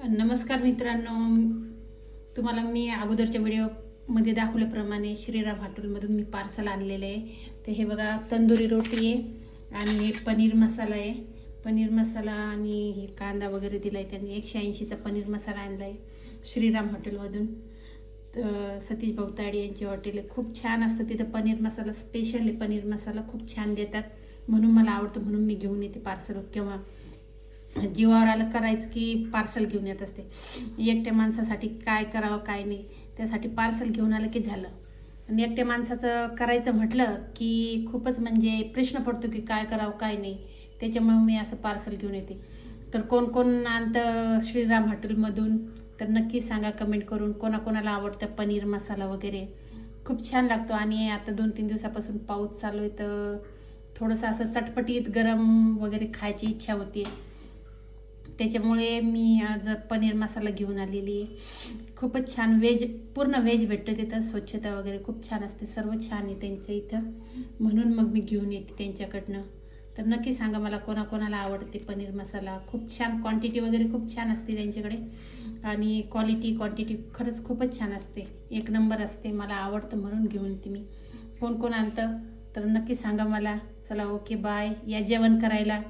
नमस्कार मित्रांनो, तुम्हाला मी अगोदरच्या व्हिडिओमध्ये दाखवल्याप्रमाणे श्रीराम हॉटेलमधून मी पार्सल आणलेले आहे. तर हे बघा, तंदुरी रोटी आहे आणि हे पनीर मसाला आहे. पनीर मसाला आणि हे कांदा वगैरे दिलाय त्यांनी. 180चा पनीर मसाला आणलाय श्रीराम हॉटेलमधून. तर सतीश भवताडे यांची हॉटेल आहे, खूप छान असतं तिथं. पनीर मसाला स्पेशल आहे, पनीर मसाला खूप छान देतात, म्हणून मला आवडतं, म्हणून मी घेऊन येते पार्सल. किंवा जीवावर आलं करायचं की पार्सल घेऊन येत असते. एकट्या माणसासाठी काय करावं काय नाही, त्यासाठी पार्सल घेऊन आलं की झालं. आणि एकट्या माणसाचं करायचं म्हटलं की खूपच म्हणजे प्रश्न पडतो की काय करावं काय नाही. त्याच्यामुळे मी असं पार्सल घेऊन येते. तर कोण कोण आणतं श्रीराम हॉटेलमधून तर नक्की सांगा कमेंट करून, कोणाकोणाला आवडतं पनीर मसाला वगैरे. खूप छान लागतो. आणि आता 2-3 दिवसापासून पाऊस चालू आहे, तर थोडंसं असं चटपटीत गरम वगैरे खायची इच्छा होती. त्याच्यामुळे मी आज पनीर मसाला घेऊन आलेली आहे. खूपच छान पूर्ण व्हेज भेटतं तिथं. स्वच्छता वगैरे खूप छान असते, सर्व छान आहे त्यांच्या इथं, म्हणून मग मी घेऊन येते त्यांच्याकडनं. तर नक्की सांगा मला कोणाकोणाला आवडते पनीर मसाला. खूप छान क्वांटिटी वगैरे खूप छान असते त्यांच्याकडे, आणि क्वांटिटी खरंच खूपच छान असते, एक नंबर असते. मला आवडतं म्हणून घेऊन येते मी. कोण कोण आणतं तर नक्की सांगा मला. चला, ओके, बाय. या जेवण करायला.